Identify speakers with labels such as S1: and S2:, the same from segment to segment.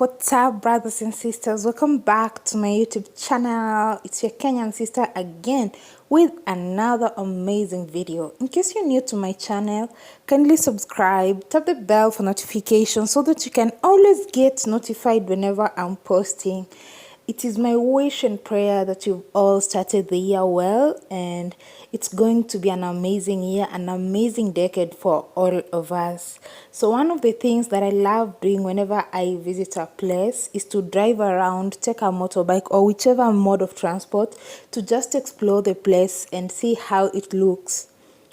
S1: What's up, brothers and sisters? Welcome back to my YouTube channel. It's your Kenyan sister again with another amazing video. In case you're new to my channel, kindly subscribe, tap the bell for notifications so that you can always get notified whenever I'm posting. It is my wish and prayer that you've all started the year well, and it's going to be an amazing year, an amazing decade for all of us. So one of the things that I love doing whenever I visit a place is to drive around, take a motorbike or whichever mode of transport to just explore the place and see how it looks.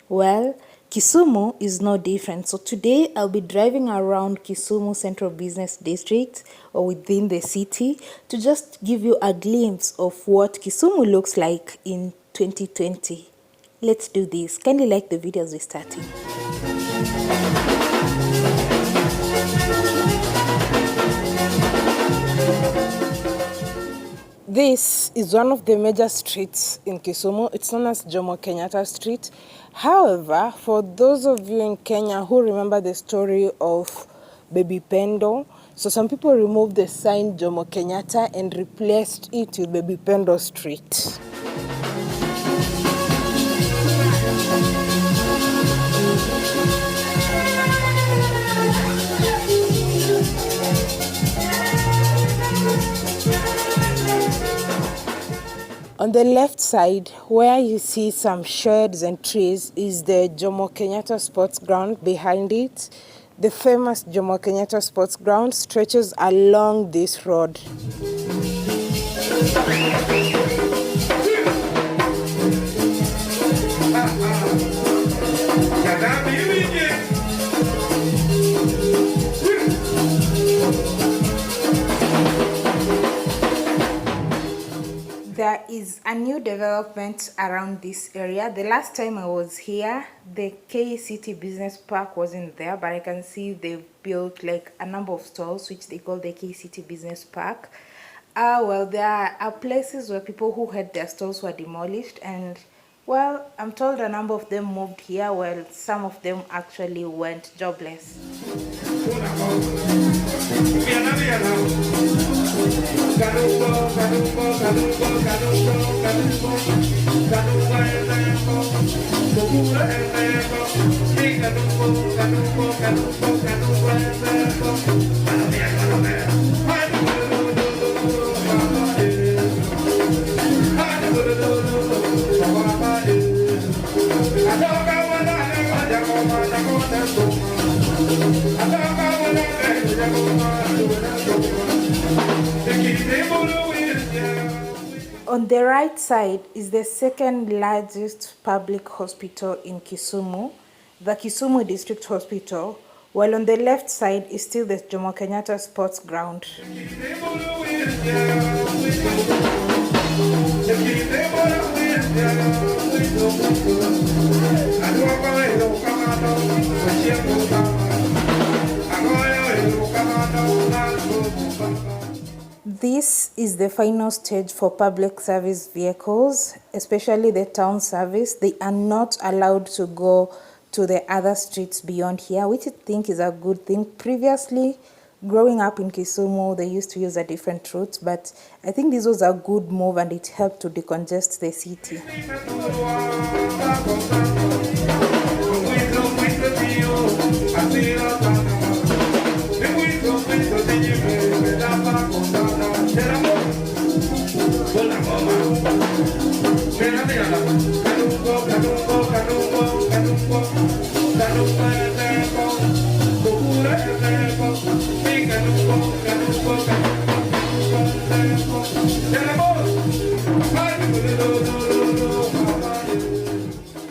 S1: Well, Kisumu is no different. So today I'll be driving around Kisumu Central Business District or within the city to just give you a glimpse of what Kisumu looks like in 2020. Let's do this. Kindly like the video as we're starting. This is one of the major streets in Kisumu. It's known as Jomo Kenyatta Street. However, for those of you in Kenya who remember the story of Baby Pendo, so some people removed the sign Jomo Kenyatta and replaced it with Baby Pendo Street. On the left side, where you see some sheds and trees, is the Jomo Kenyatta Sports Ground. Behind it, the famous Jomo Kenyatta Sports Ground stretches along this road. There is a new development around this area. The last time I was here, the KISUMU Business Park wasn't there, but I can see they've built like a number of stores which they call the KISUMU Business Park. Well, there are places where people who had their stores were demolished, and well, I'm told a number of them moved here, while some of them actually went jobless. On the right side is the second largest public hospital in Kisumu, the Kisumu District Hospital, while on the left side is still the Jomo Kenyatta Sports Ground. This is the final stage for public service vehicles, especially the town service. They are not allowed to go to the other streets beyond here, which I think is a good thing. Previously, growing up in Kisumu, they used to use a different route, but I think this was a good move and it helped to decongest the city.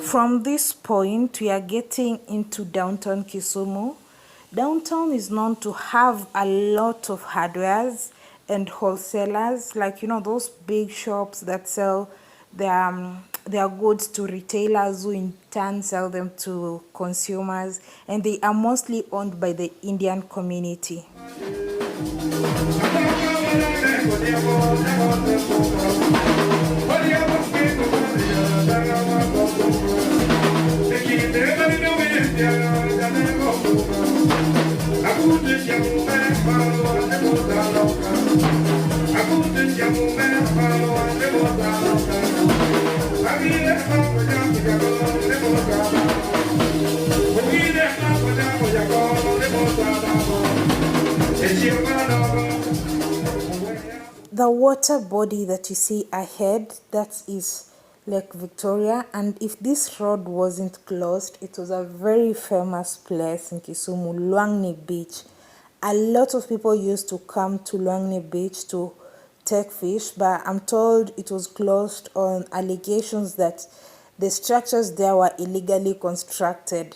S1: From this point, we are getting into downtown Kisumu. Downtown is known to have a lot of hardwares and wholesalers, like, you know, those big shops that sell their goods to retailers who in turn sell them to consumers, and they are mostly owned by the Indian community. The water body that you see ahead, that is Lake Victoria, and if this road wasn't closed, it was a very famous place in Kisumu, Luangni Beach. A lot of people used to come to Luangni Beach to take fish, but I'm told it was closed on allegations that the structures there were illegally constructed.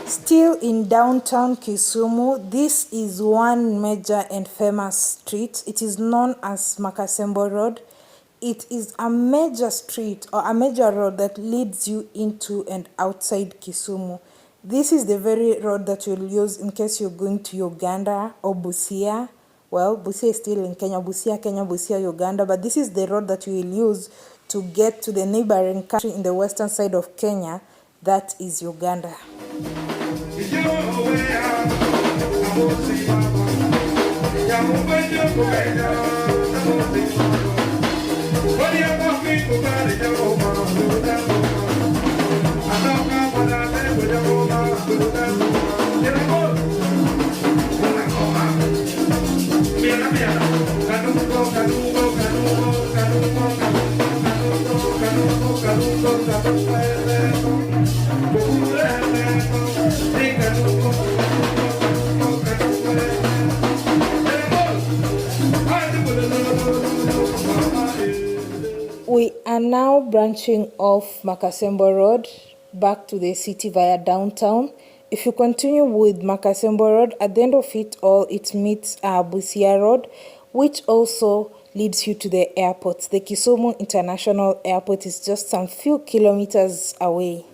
S1: Still in downtown Kisumu, this is one major and famous street. It is known as Makasembo Road. It is a major street or a major road that leads you into and outside Kisumu. This is the very road that you'll use in case you're going to Uganda or Busia. Well, Busia is still in Kenya, Busia, Uganda, but this is the road that you will use to get to the neighboring country in the western side of Kenya, that is Uganda. We are now branching off Makasembo Road back to the city via downtown. If you continue with Makasembo Road, at the end of it all, it meets Busia Road, which also leads you to the airport. The Kisumu International Airport is just some few kilometers away.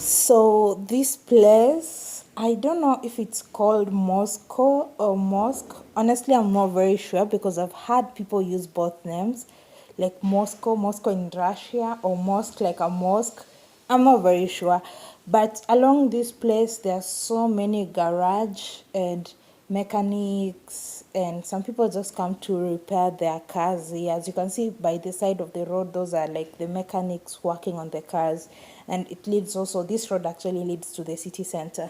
S1: So this place, I don't know if it's called Moscow or Mosque. Honestly, I'm not very sure because I've had people use both names, like Moscow in Russia, or mosque like a mosque. I'm not very sure. But along this place, there are so many garage and mechanics, and some people just come to repair their cars. As you can see by the side of the road, those are like the mechanics working on the cars, and it leads also, this road actually leads to the city center.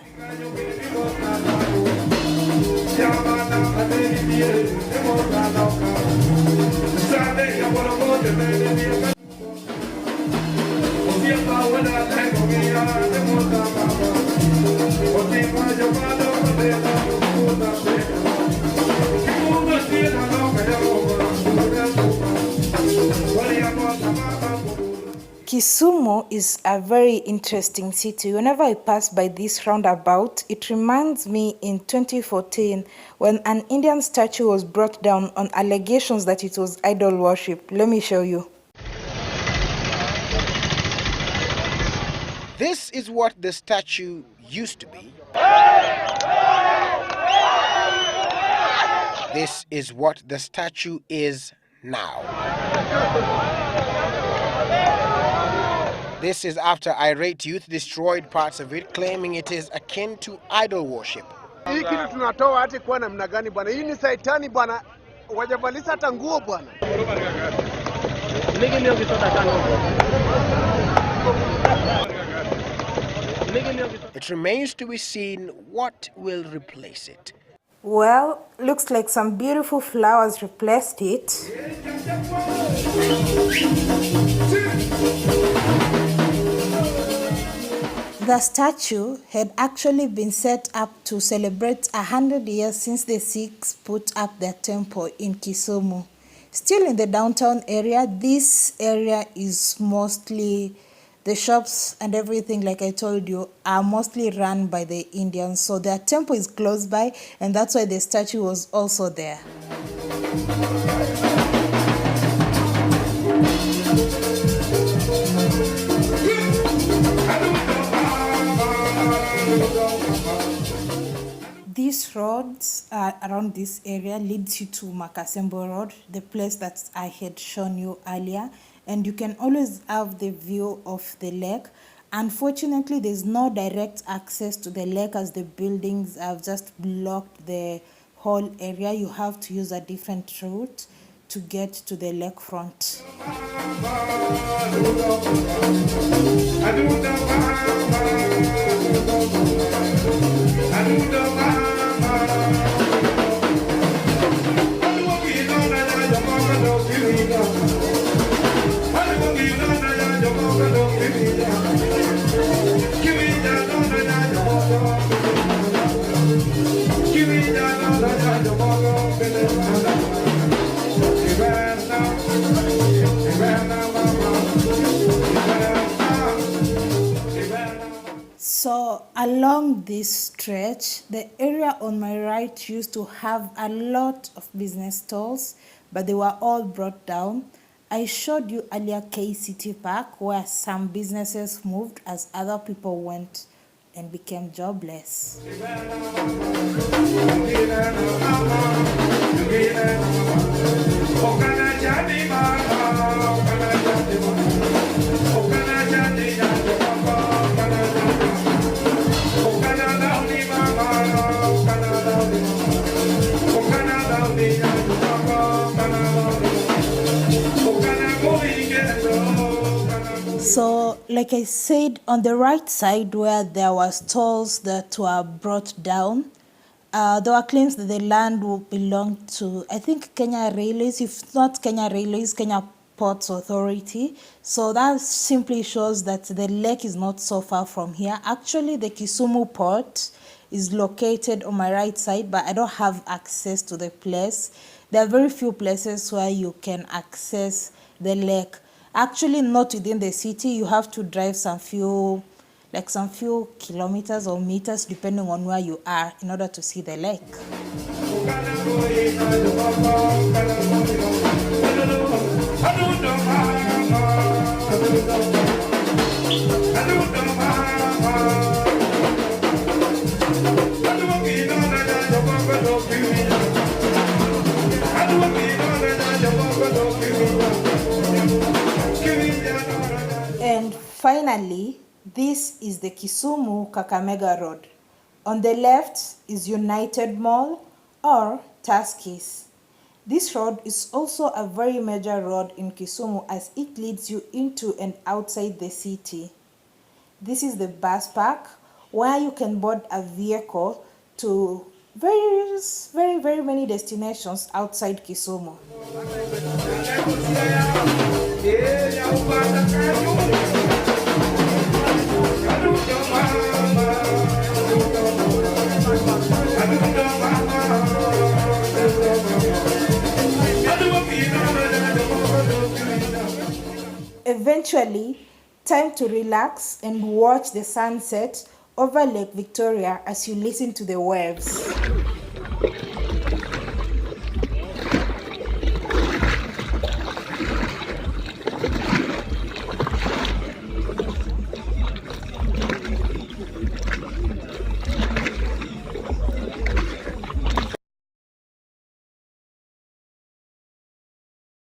S1: Kisumu is a very interesting city. Whenever I pass by this roundabout, it reminds me in 2014 when an Indian statue was brought down on allegations that it was idol worship. Let me show you.
S2: This is what the statue used to be. This is what the statue is now. This is after irate youth destroyed parts of it, claiming it is akin to idol worship.
S3: Hii kitu tunatoa hata kwa namna gani bwana? Hii ni saitani bwana. Wajavalisa hata nguo bwana.
S2: It remains to be seen what will replace it.
S1: Well, looks like some beautiful flowers replaced it. The statue had actually been set up to celebrate 100 years since the Sikhs put up their temple in Kisumu. Still in the downtown area, this area is mostly, the shops and everything, like I told you, are mostly run by the Indians. So their temple is close by, and that's why the statue was also there. These roads around this area leads you to Makasembo Road, the place that I had shown you earlier, and you can always have the view of the lake. Unfortunately, there's no direct access to the lake as the buildings have just blocked the whole area. You have to use a different route to get to the lakefront. So along this stretch, the area on my right used to have a lot of business stalls, but they were all brought down. I showed you earlier KCT Park, where some businesses moved as other people went and became jobless. So, like I said, on the right side where there were stalls that were brought down, there were claims that the land will belong to, I think, Kenya Railways, if not Kenya Railways, Kenya Ports Authority. So that simply shows that the lake is not so far from here. Actually, the Kisumu port is located on my right side, but I don't have access to the place. There are very few places where you can access the lake. Actually, not within the city. You have to drive some few kilometers or meters depending on where you are in order to see the lake. And finally, this is the Kisumu Kakamega Road. On the left is United Mall or Tuskys. This road is also a very major road in Kisumu as it leads you into and outside the city. This is the bus park where you can board a vehicle to very many destinations outside Kisumu. Eventually, time to relax and watch the sunset over Lake Victoria as you listen to the waves.